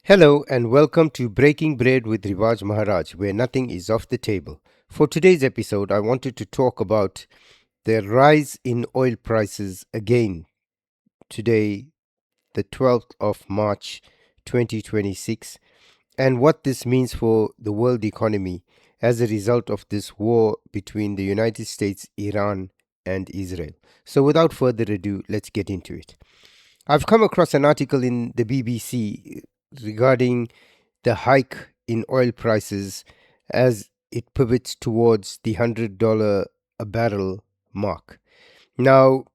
Hello and welcome to Breaking Bread with Rivaaj Maharaj, where nothing is off the table. For today's episode, I wanted to talk about the rise in oil prices again today, the 12th of March 2026, and what this means for the world economy as a result of this war between the United States, Iran, and Israel. So, without further ado, let's get into it. I've come across an article in the BBC regarding the hike in oil prices as it pivots towards the $100 a barrel mark. Now,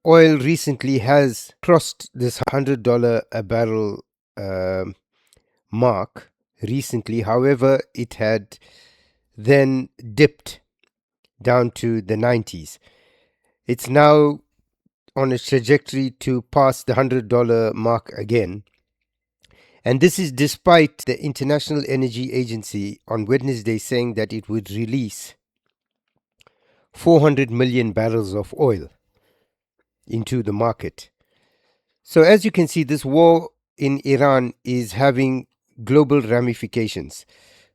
oil recently has crossed this $100 a barrel mark recently. However, it had then dipped down to the 90s. It's now on a trajectory to pass the $100 mark again. And this is despite the International Energy Agency on Wednesday saying that it would release 400 million barrels of oil into the market. So, as you can see, this war in Iran is having global ramifications.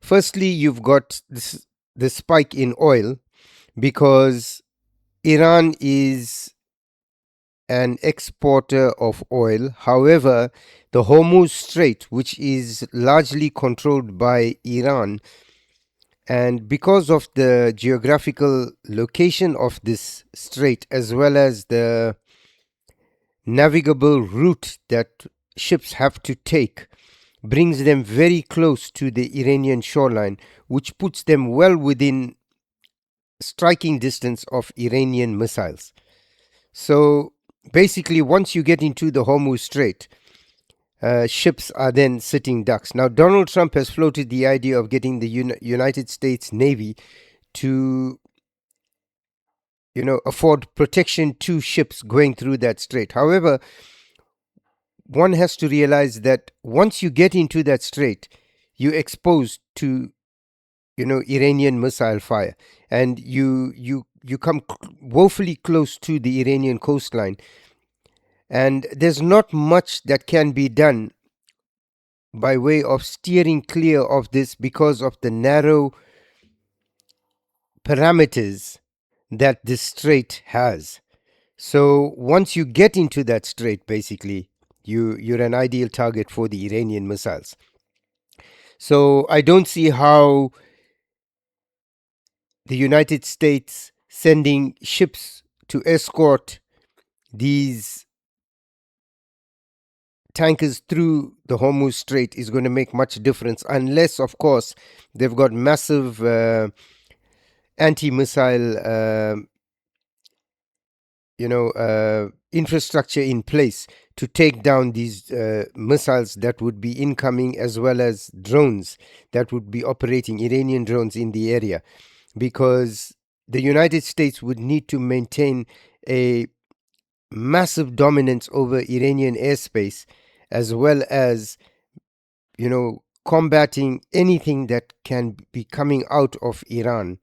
Firstly, you've got the spike in oil because Iran is an exporter of oil. However, the Hormuz Strait, which is largely controlled by Iran, and because of the geographical location of this strait as well as the navigable route that ships have to take, brings them very close to the Iranian shoreline, which puts them well within striking distance of Iranian missiles. So basically, once you get into the Hormuz Strait, ships are then sitting ducks. Now, Donald Trump has floated the idea of getting the United States Navy to, afford protection to ships going through that strait. However, one has to realize that once you get into that strait, you're exposed to, Iranian missile fire, and you come woefully close to the Iranian coastline, and there's not much that can be done by way of steering clear of this because of the narrow parameters that this strait has. So once you get into that strait, basically, you're an ideal target for the Iranian missiles. So I don't see how the United States sending ships to escort these tankers through the Hormuz Strait is going to make much difference, unless, of course, they've got massive anti-missile, infrastructure in place to take down these missiles that would be incoming, as well as drones that would be operating, Iranian drones in the area, because the United States would need to maintain a massive dominance over Iranian airspace, as well as, combating anything that can be coming out of Iran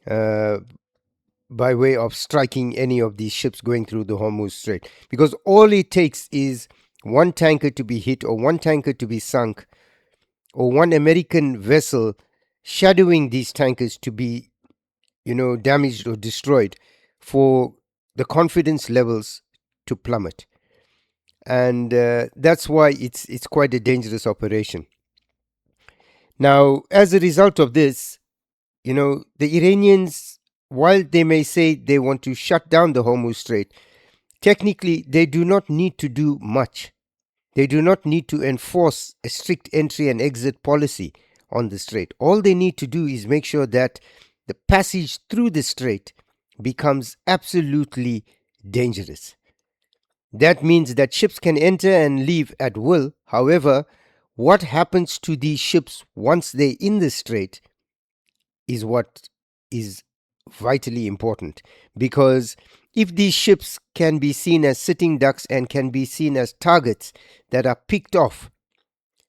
by way of striking any of these ships going through the Hormuz Strait. Because all it takes is one tanker to be hit, or one tanker to be sunk, or one American vessel shadowing these tankers to be, damaged or destroyed, for the confidence levels to plummet. And that's why it's quite a dangerous operation. Now, as a result of this, the Iranians, while they may say they want to shut down the Hormuz Strait, technically they do not need to do much. They do not need to enforce a strict entry and exit policy on the strait. All they need to do is make sure that the passage through the strait becomes absolutely dangerous. That means that ships can enter and leave at will. However, what happens to these ships once they're in the strait is what is vitally important. Because if these ships can be seen as sitting ducks and can be seen as targets that are picked off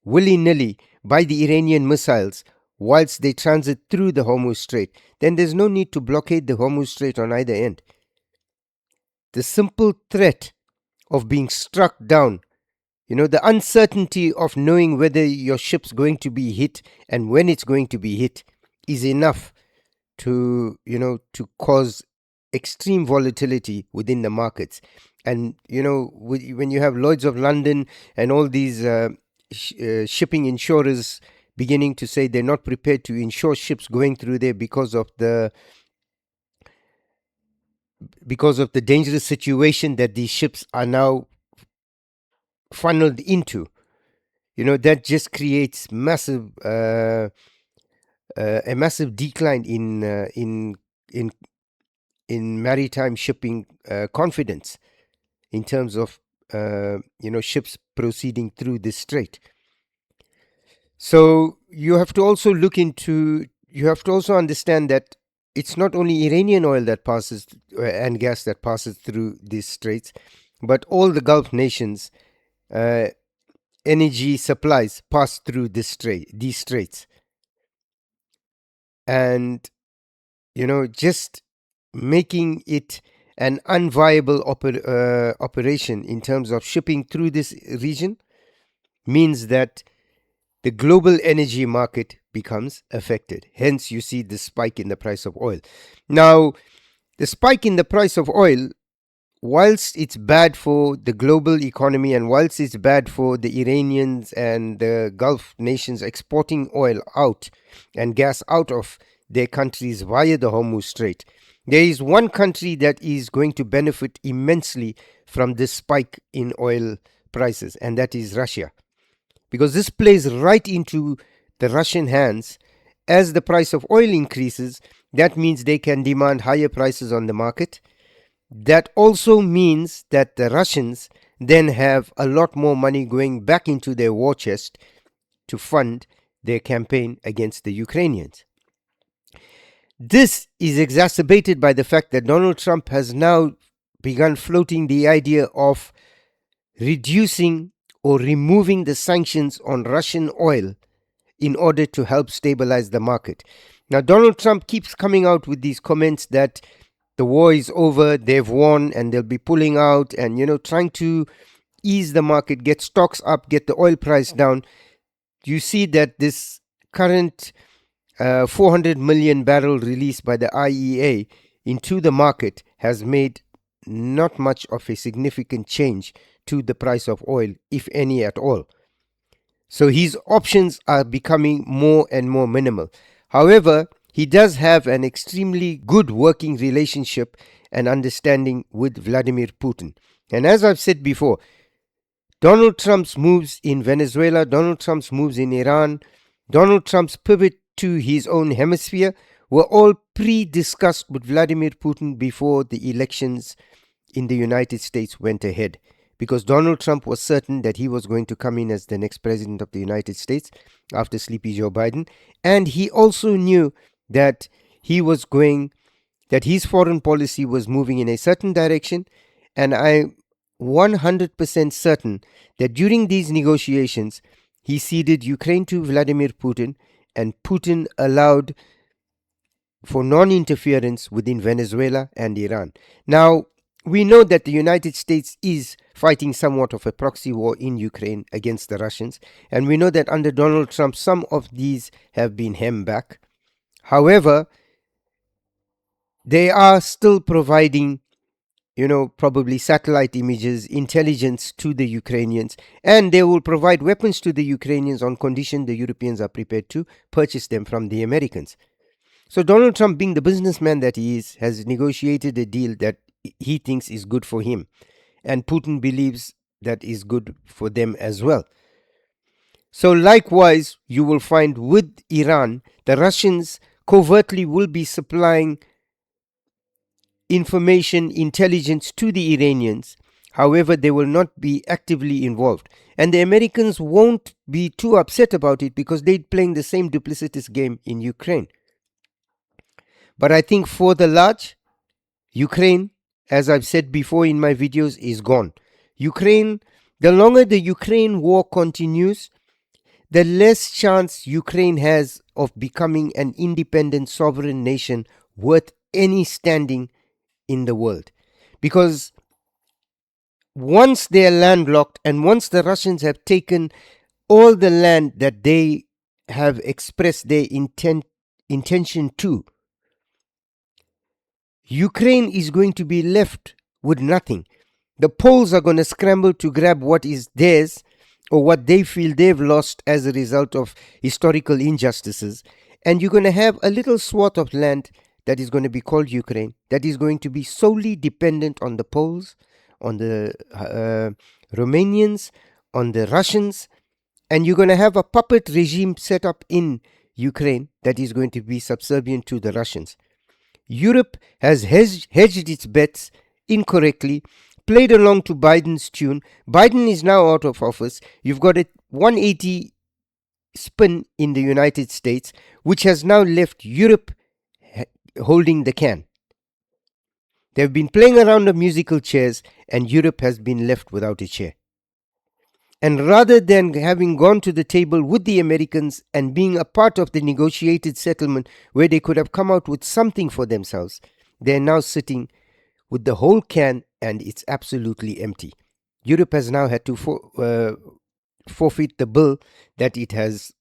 willy-nilly by the Iranian missiles whilst they transit through the Hormuz Strait, then there's no need to blockade the Hormuz Strait on either end. The simple threat of being struck down The uncertainty of knowing whether your ship's going to be hit and when it's going to be hit is enough to cause extreme volatility within the markets. And when you have Lloyd's of London and all these shipping insurers beginning to say they're not prepared to insure ships going through there because of the dangerous situation that these ships are now funneled into, that just creates a massive decline in maritime shipping confidence in terms of ships proceeding through this strait. So you have to also understand that it's not only Iranian oil that passes and gas that passes through these straits, but all the Gulf nations' energy supplies pass through these straits. And just making it an unviable operation in terms of shipping through this region means that the global energy market becomes affected. Hence, you see the spike in the price of oil. Now, the spike in the price of oil, whilst it's bad for the global economy and whilst it's bad for the Iranians and the Gulf nations exporting oil out and gas out of their countries via the Hormuz Strait, there is one country that is going to benefit immensely from this spike in oil prices, and that is Russia. Because this plays right into the Russian hands. As the price of oil increases, that means they can demand higher prices on the market. That also means that the Russians then have a lot more money going back into their war chest to fund their campaign against the Ukrainians. This is exacerbated by the fact that Donald Trump has now begun floating the idea of reducing or removing the sanctions on Russian oil in order to help stabilize the market. Now, Donald Trump keeps coming out with these comments that the war is over, they've won, and they'll be pulling out, and trying to ease the market, get stocks up, get the oil price down. You see that this current 400 million barrel release by the IEA into the market has made not much of a significant change to the price of oil, if any at all. So his options are becoming more and more minimal. However, he does have an extremely good working relationship and understanding with Vladimir Putin. And as I've said before, Donald Trump's moves in Venezuela, Donald Trump's moves in Iran, Donald Trump's pivot to his own hemisphere were all pre-discussed with Vladimir Putin before the elections in the United States went ahead. Because Donald Trump was certain that he was going to come in as the next president of the United States after sleepy Joe Biden. And he also knew that that his foreign policy was moving in a certain direction. And I'm 100% certain that during these negotiations, he ceded Ukraine to Vladimir Putin, and Putin allowed for non-interference within Venezuela and Iran. Now, we know that the United States is fighting somewhat of a proxy war in Ukraine against the Russians, and we know that under Donald Trump, some of these have been hemmed back. However, they are still providing, probably satellite images, intelligence to the Ukrainians, and they will provide weapons to the Ukrainians on condition the Europeans are prepared to purchase them from the Americans. So Donald Trump, being the businessman that he is, has negotiated a deal that he thinks is good for him, and Putin believes that is good for them as well. So likewise, you will find with Iran, the Russians covertly will be supplying information, intelligence to the Iranians. However, they will not be actively involved. And the Americans won't be too upset about it because they're playing the same duplicitous game in Ukraine. But I think for the large, Ukraine, as I've said before in my videos, is gone. Ukraine, the longer the Ukraine war continues, the less chance Ukraine has of becoming an independent sovereign nation worth any standing in the world. Because once they are landlocked and once the Russians have taken all the land that they have expressed their intention to, Ukraine is going to be left with nothing. The Poles are going to scramble to grab what is theirs or what they feel they've lost as a result of historical injustices. And you're going to have a little swath of land that is going to be called Ukraine, that is going to be solely dependent on the Poles, on the Romanians, on the Russians. And you're going to have a puppet regime set up in Ukraine that is going to be subservient to the Russians. Europe has hedged its bets incorrectly, played along to Biden's tune. Biden is now out of office. You've got a 180 spin in the United States, which has now left Europe holding the can. They've been playing around the musical chairs, and Europe has been left without a chair. And rather than having gone to the table with the Americans and being a part of the negotiated settlement where they could have come out with something for themselves, they're now sitting with the whole can and it's absolutely empty. Europe has now had to forfeit the bill that it has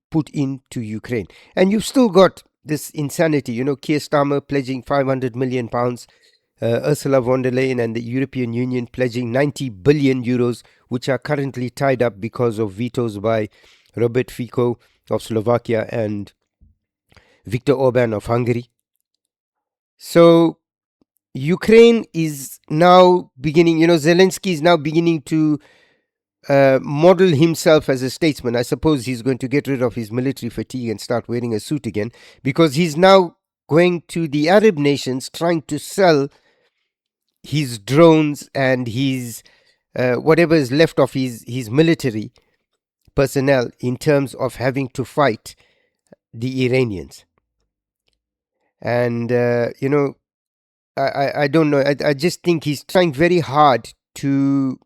put into Ukraine. And you've still got this insanity, Keir Starmer pledging 500 million pounds, Ursula von der Leyen and the European Union pledging 90 billion euros, which are currently tied up because of vetoes by Robert Fico of Slovakia and Viktor Orban of Hungary. So Ukraine is now beginning, Zelensky is now beginning to model himself as a statesman. I suppose he's going to get rid of his military fatigue and start wearing a suit again, because he's now going to the Arab nations trying to sell his drones and his whatever is left of his military personnel in terms of having to fight the Iranians. And, I don't know. I just think he's trying very hard to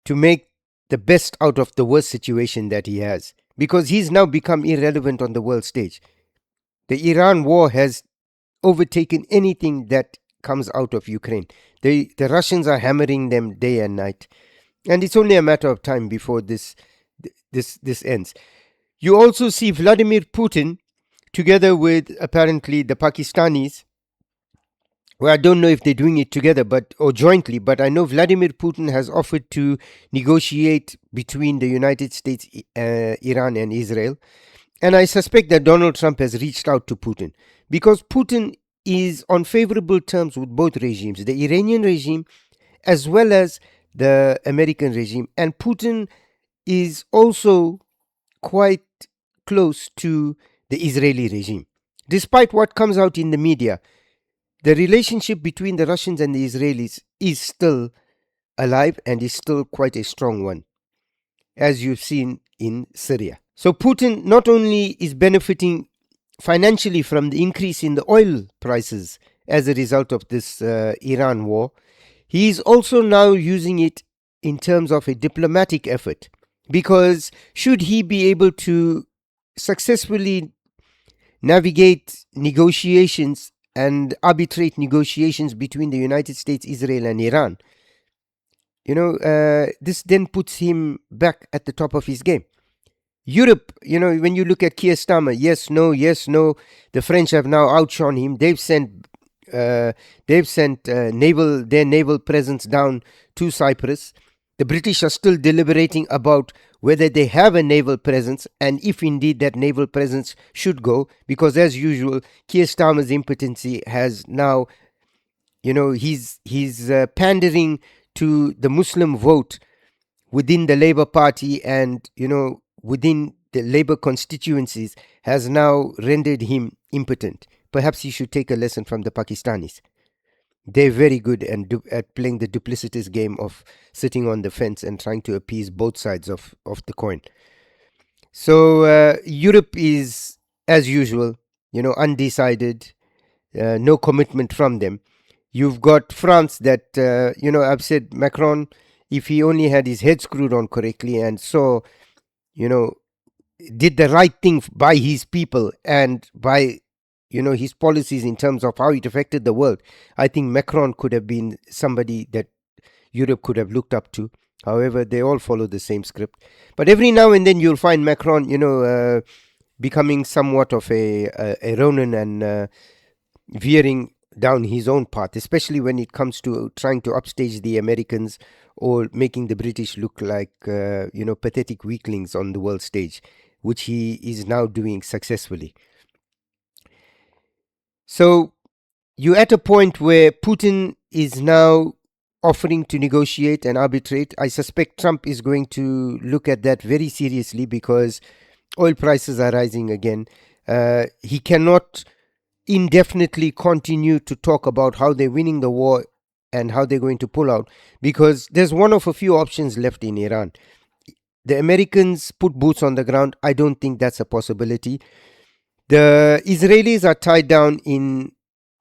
make the best out of the worst situation that he has, because he's now become irrelevant on the world stage. The Iran war has overtaken anything that comes out of Ukraine. The Russians are hammering them day and night, and it's only a matter of time before this ends. You also see Vladimir Putin together with apparently the Pakistanis. Well, I don't know if they're doing it together or jointly, but I know Vladimir Putin has offered to negotiate between the United States, Iran, and Israel. And I suspect that Donald Trump has reached out to Putin because Putin is on favorable terms with both regimes, the Iranian regime as well as the American regime. And Putin is also quite close to the Israeli regime. Despite what comes out in the media, the relationship between the Russians and the Israelis is still alive and is still quite a strong one, as you've seen in Syria. So Putin not only is benefiting financially from the increase in the oil prices as a result of this Iran war, he is also now using it in terms of a diplomatic effort. Because should he be able to successfully navigate negotiations and arbitrate negotiations between the United States, Israel, and Iran, this then puts him back at the top of his game. Europe, when you look at Keir Starmer, yes, no, the French have now outshone him. They've sent their naval presence down to Cyprus. The British are still deliberating about whether they have a naval presence and if indeed that naval presence should go, because as usual, Keir Starmer's impotency has now, he's pandering to the Muslim vote within the Labour Party and, within the Labour constituencies has now rendered him impotent. Perhaps he should take a lesson from the Pakistanis. They're very good at playing the duplicitous game of sitting on the fence and trying to appease both sides of the coin. So Europe is, as usual, undecided, no commitment from them. You've got France that, I've said Macron, if he only had his head screwed on correctly and saw, did the right thing by his people and by, his policies in terms of how it affected the world, I think Macron could have been somebody that Europe could have looked up to. However, they all follow the same script. But every now and then you'll find Macron, becoming somewhat of a Ronin and veering down his own path, especially when it comes to trying to upstage the Americans or making the British look like, pathetic weaklings on the world stage, which he is now doing successfully. So you're at a point where Putin is now offering to negotiate and arbitrate. I suspect Trump is going to look at that very seriously because oil prices are rising again. He cannot indefinitely continue to talk about how they're winning the war and how they're going to pull out, because there's one of a few options left in Iran. The Americans put boots on the ground. I don't think that's a possibility. The Israelis are tied down in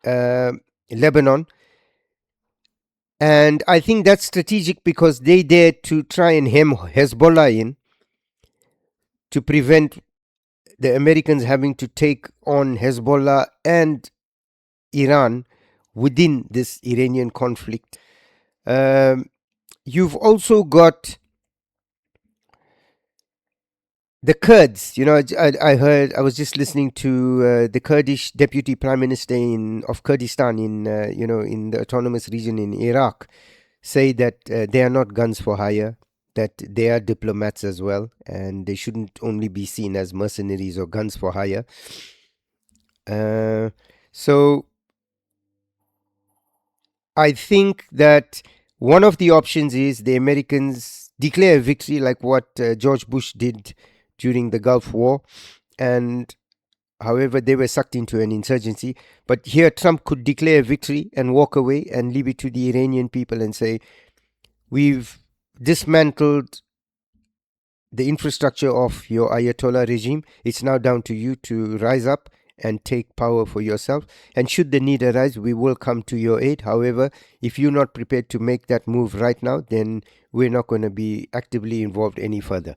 Lebanon, and I think that's strategic because they dare to try and hem Hezbollah in to prevent the Americans having to take on Hezbollah and Iran within this Iranian conflict. You've also got the Kurds. I was just listening to the Kurdish deputy prime minister of Kurdistan in the autonomous region in Iraq say that they are not guns for hire, that they are diplomats as well, and they shouldn't only be seen as mercenaries or guns for hire. So I think that one of the options is the Americans declare victory like what George Bush did during the Gulf War, and however they were sucked into an insurgency. But here Trump could declare victory and walk away and leave it to the Iranian people and say, we've dismantled the infrastructure of your Ayatollah regime. It's now down to you to rise up and take power for yourself. And should the need arise, we will come to your aid. However, if you're not prepared to make that move right now, then we're not going to be actively involved any further.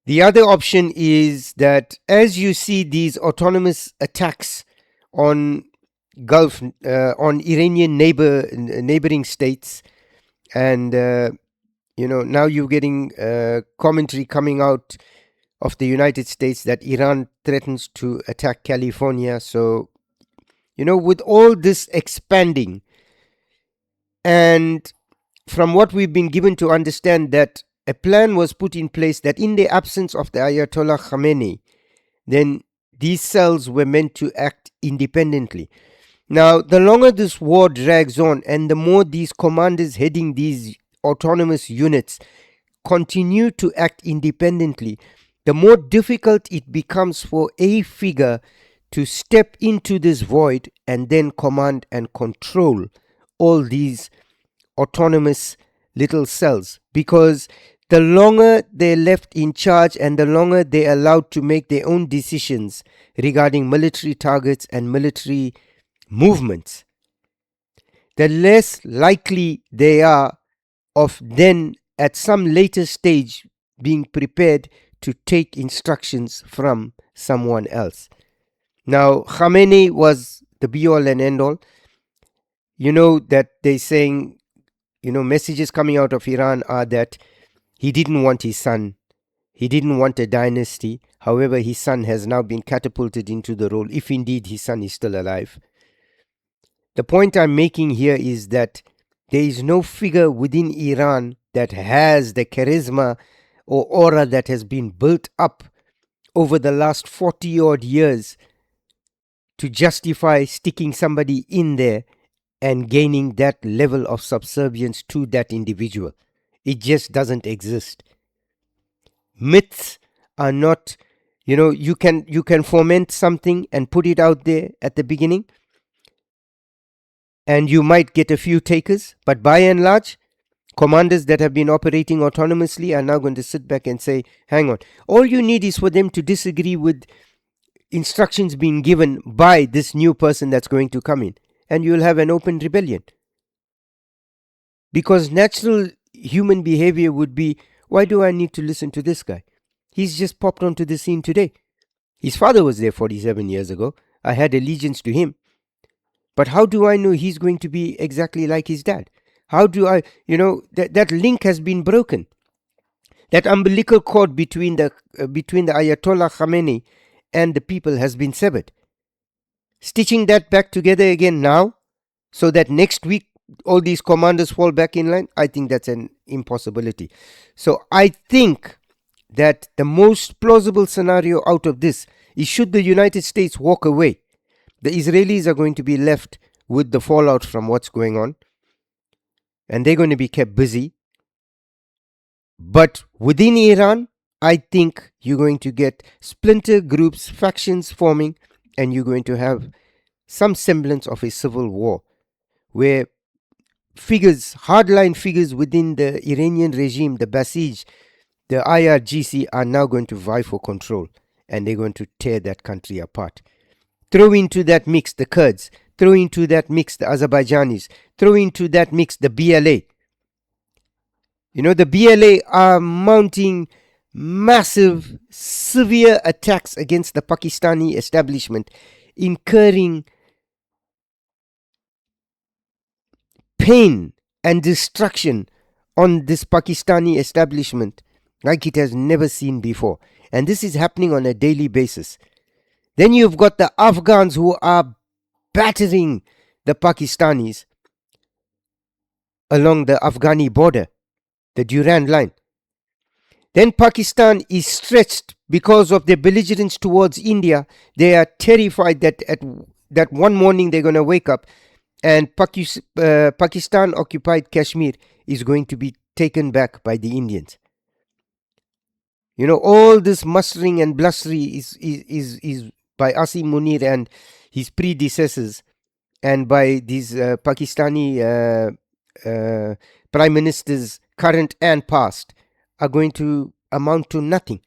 The other option is that as you see these autonomous attacks on on Iranian neighboring states, and now you're getting commentary coming out of the United States that Iran threatens to attack California. So, with all this expanding, and from what we've been given to understand, that a plan was put in place that in the absence of the Ayatollah Khamenei, then these cells were meant to act independently. Now, the longer this war drags on and the more these commanders heading these autonomous units continue to act independently, the more difficult it becomes for a figure to step into this void and then command and control all these autonomous little cells, because the longer they're left in charge and the longer they're allowed to make their own decisions regarding military targets and military movements, the less likely they are of then at some later stage being prepared to take instructions from someone else. Now, Khamenei was the be-all and end-all. That they're saying, messages coming out of Iran are that he didn't want his son. He didn't want a dynasty. However, his son has now been catapulted into the role, if indeed his son is still alive. The point I'm making here is that there is no figure within Iran that has the charisma or aura that has been built up over the last 40 odd years to justify sticking somebody in there and gaining that level of subservience to that individual. It just doesn't exist. Myths are not, you can foment something and put it out there at the beginning, and you might get a few takers, but by and large, commanders that have been operating autonomously are now going to sit back and say, hang on, all you need is for them to disagree with instructions being given by this new person that's going to come in, and you'll have an open rebellion. Because natural human behavior would be, why do I need to listen to this guy? He's just popped onto the scene today. His father was there 47 years ago. I had allegiance to him. But how do I know he's going to be exactly like his dad? How do I, that link has been broken. That umbilical cord between the Ayatollah Khamenei and the people has been severed. Stitching that back together again now, so that next week all these commanders fall back in line, I think that's an impossibility. So I think that the most plausible scenario out of this is, should the United States walk away, the Israelis are going to be left with the fallout from what's going on, and they're going to be kept busy. But within Iran, I think you're going to get splinter groups, factions forming, and you're going to have some semblance of a civil war where figures, hardline figures within the Iranian regime, the Basij, the IRGC, are now going to vie for control, and they're going to tear that country apart. Throw into that mix the Kurds, throw into that mix the Azerbaijanis, throw into that mix the BLA. The BLA are mounting massive, severe attacks against the Pakistani establishment, incurring pain and destruction on this Pakistani establishment like it has never seen before. And this is happening on a daily basis. Then you've got the Afghans who are battering the Pakistanis along the Afghani border, the Durand line. Then Pakistan is stretched because of their belligerence towards India. They are terrified that one morning they're going to wake up and Pakistan occupied Kashmir is going to be taken back by the Indians. All this mustering and blustery is by Asim Munir and his predecessors, and by these Pakistani prime ministers, current and past, are going to amount to nothing,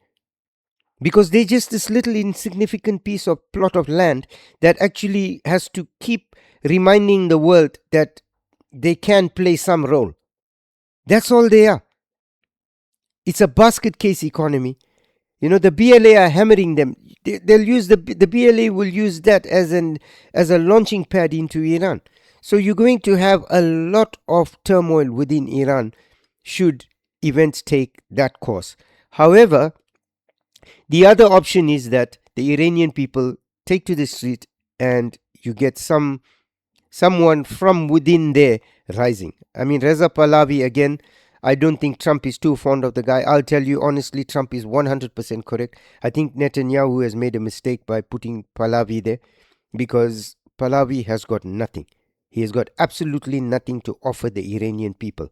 because they're just this little insignificant piece of plot of land that actually has to keep reminding the world that they can play some role. That's all they are. It's a basket case economy. The BLA are hammering them. They'll use the BLA will use that as a launching pad into Iran. So you're going to have a lot of turmoil within Iran should events take that course. However, the other option is that the Iranian people take to the street and you get someone from within there rising. I mean, Reza Pahlavi again. I don't think Trump is too fond of the guy. I'll tell you honestly, Trump is 100% correct. I think Netanyahu has made a mistake by putting Pahlavi there, because Pahlavi has got nothing. He has got absolutely nothing to offer the Iranian people.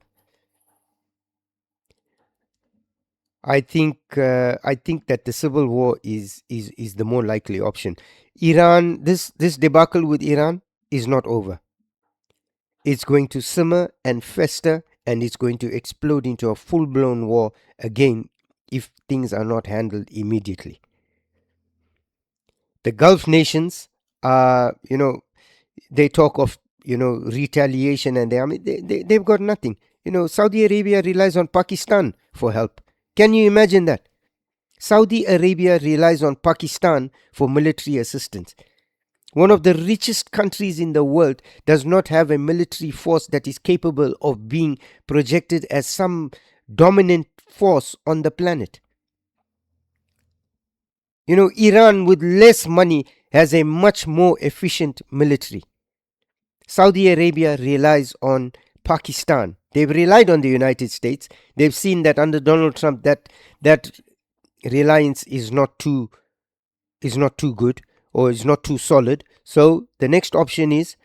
I think that the civil war is the more likely option. Iran, this debacle with Iran is not over. It's going to simmer and fester, and it's going to explode into a full-blown war again if things are not handled immediately. The Gulf nations are, they talk of, retaliation, and they've got nothing. Saudi Arabia relies on Pakistan for help. Can you imagine that? Saudi Arabia relies on Pakistan for military assistance. One of the richest countries in the world does not have a military force that is capable of being projected as some dominant force on the planet. Iran with less money has a much more efficient military. Saudi Arabia relies on Pakistan. They've relied on the United States. They've seen that under Donald Trump that reliance is not too good, or is not too solid. So the next option is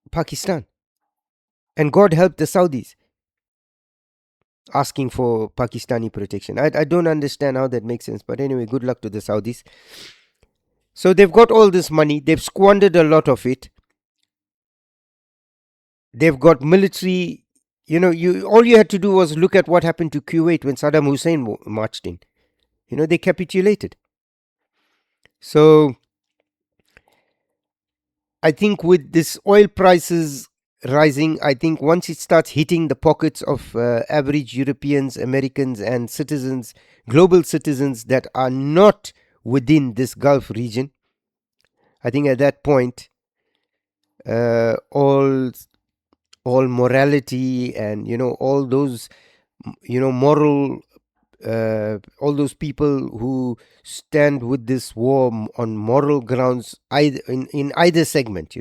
Pakistan. And God help the Saudis asking for Pakistani protection. I don't understand how that makes sense. But anyway, good luck to the Saudis. So they've got all this money. They've squandered a lot of it. They've got military. All you had to do was look at what happened to Kuwait when Saddam Hussein marched in. They capitulated. So I think with this oil prices rising, I think once it starts hitting the pockets of average Europeans, Americans, and citizens, global citizens that are not within this Gulf region, I think at that point, all morality and all those moral all those people who stand with this war on moral grounds, either in either segment,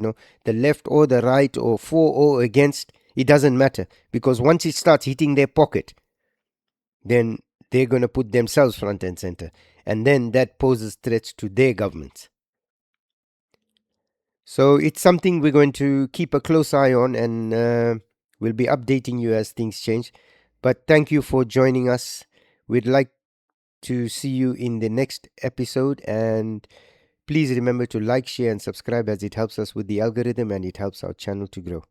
the left or the right, or for or against, it doesn't matter, because once it starts hitting their pocket, then they're going to put themselves front and center, and then that poses threats to their governments. So it's something we're going to keep a close eye on, and we'll be updating you as things change. But thank you for joining us. We'd like to see you in the next episode, and please remember to like, share, and subscribe, as it helps us with the algorithm and it helps our channel to grow.